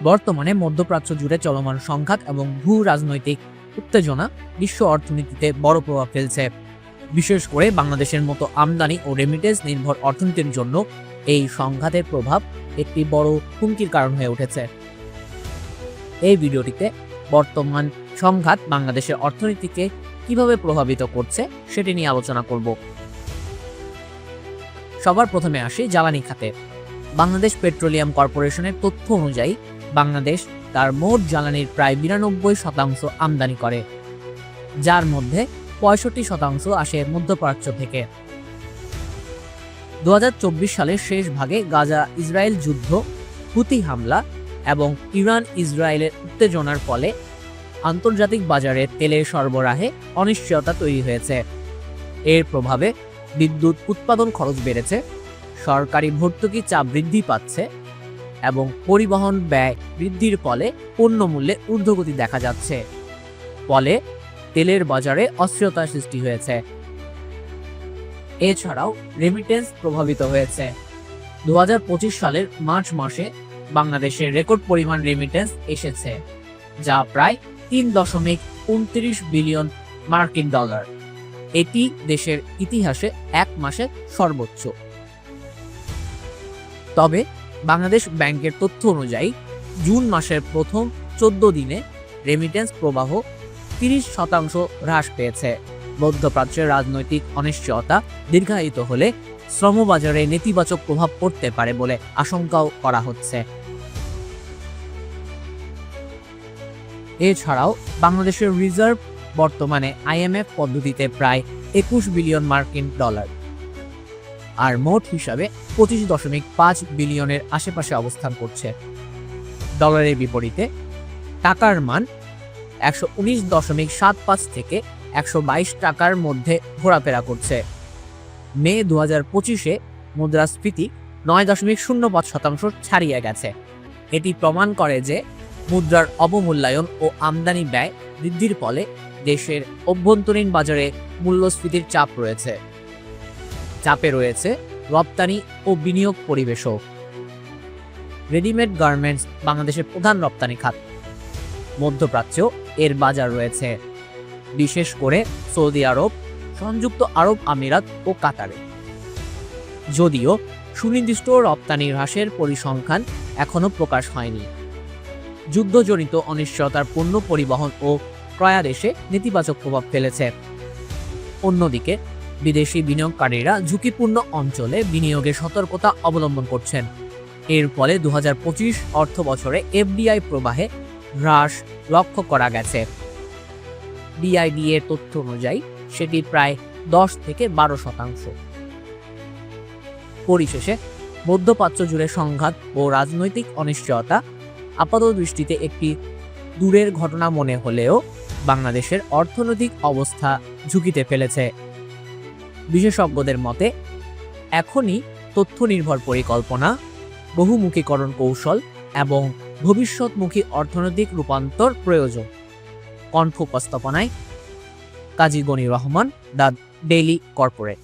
বর্তমানে মধ্যপ্রাচ্য জুড়ে চলমান সংঘাত এবং ভূ রাজনৈতিক উত্তেজনা বিশ্ব অর্থনীতিতে বড় প্রভাব ফেলছে। বিশেষ করে বাংলাদেশের মতো আমদানি ও রেমিটেন্স নির্ভর অর্থনীতির জন্য এই সংঘাতের প্রভাব একটি বড় হুমকির কারণ হয়ে উঠেছে। এই ভিডিওটিতে বর্তমান সংঘাত বাংলাদেশের অর্থনীতিকে কিভাবে প্রভাবিত করছে সেটি নিয়ে আলোচনা করব। সবার প্রথমে আসি জ্বালানি খাতে। বাংলাদেশ পেট্রোলিয়াম কর্পোরেশনের তথ্য অনুযায়ী বাংলাদেশ তার মোট জ্বালানির প্রায় 92% আমদানি করে, যার মধ্যে 65% আসে মধ্যপ্রাচ্য থেকে। 2024 সালের শেষ ভাগে গাজা ইসরায়েল যুদ্ধ, হুতি হামলা এবং ইরান ইসরায়েলের উত্তেজনার ফলে আন্তর্জাতিক বাজারে তেলের সরবরাহে অনিশ্চয়তা তৈরি হয়েছে। এর প্রভাবে বিদ্যুৎ উৎপাদন খরচ বেড়েছে, সরকারি ভর্তুকি চাপ বৃদ্ধি পাচ্ছে এবং পরিবহন ব্যয় বৃদ্ধির ফলে পণ্যমূল্যে ঊর্ধ্বগতি দেখা যাচ্ছে। ফলে তেলের বাজারে অস্থিরতার সৃষ্টি হয়েছে। এছাড়াও রেমিটেন্স প্রভাবিত হয়েছে। 2025 সালের মার্চ মাসে বাংলাদেশের রেকর্ড পরিমাণ রেমিটেন্স এসেছে, যা প্রায় 3.29 বিলিয়ন মার্কিন ডলার। এটি দেশের ইতিহাসে এক মাসে সর্বোচ্চ। তবে বাংলাদেশ ব্যাংকের তথ্য অনুযায়ী জুন মাসের প্রথম 14 দিনে রেমিটেন্স প্রবাহ 30% হ্রাস পেয়েছে। মধ্যপ্রাচ্যের রাজনৈতিক অনিশ্চয়তা দীর্ঘায়িত হলে শ্রমবাজারে নেতিবাচক প্রভাব পড়তে পারে বলে আশঙ্কাও করা হচ্ছে। এছাড়াও বাংলাদেশের রিজার্ভ বর্তমানে IMF পদ্ধতিতে প্রায় 21 বিলিয়ন মার্কিন ডলার, আর মোট হিসাবে 25.5 বিলিয়নের আশেপাশে অবস্থান করছে। ডলারের বিপরীতে টাকার মান 119.75 থেকে 122 টাকার মধ্যে ঘোরাফেরা করছে। মে 2025-এ মুদ্রাস্ফীতি 9.05% ছাড়িয়ে গেছে। এটি প্রমাণ করে যে মুদ্রার অবমূল্যায়ন ও আমদানি ব্যয় বৃদ্ধির ফলে দেশের অভ্যন্তরীণ বাজারে মূল্যস্ফীতির চাপে রয়েছে রপ্তানি ও বিনিয়োগ পরিবেশও। রেডিমেড গার্মেন্টস বাংলাদেশের প্রধান রপ্তানি খাত। মধ্যপ্রাচ্য এর বাজার রয়েছে, বিশেষ করে সৌদি আরব, সংযুক্ত আরব আমিরাত ও কাতারে। যদিও সুনির্দিষ্ট রপ্তানি হ্রাসের পরিসংখ্যান এখনো প্রকাশ হয়নি। যুদ্ধজনিত অনিশ্চয়তার পণ্য পরিবহন ও ক্রয়াদেশে নেতিবাচক প্রভাব ফেলেছে। অন্যদিকে বিদেশি বিনিয়োগকারীরা ঝুঁকিপূর্ণ অঞ্চলে বিনিয়োগে সতর্কতা অবলম্বন করছেন। এর ফলে 2025 অর্থ বছরে FDI প্রবাহে হ্রাস লক্ষ্য করা গেছে। BID এর তথ্য অনুযায়ী সেটি প্রায় 10 থেকে 12%। পরিশেষে মধ্যপ্রাচ্য জুড়ে সংঘাত ও রাজনৈতিক অনিশ্চয়তা আপাতদৃষ্টিতে একটি দূরের ঘটনা মনে হলেও বাংলাদেশের অর্থনৈতিক অবস্থা ঝুঁকিতে ফেলেছে। বিশেষজ্ঞদের মতে এখনই তথ্য নির্ভর পরিকল্পনা, বহুমুখীকরণ কৌশল এবং ভবিষ্যৎমুখী অর্থনৈতিক রূপান্তর প্রয়োজন। কণ্ঠ উপস্থাপনায় Kazi Gani Rahman, the Daily corporate.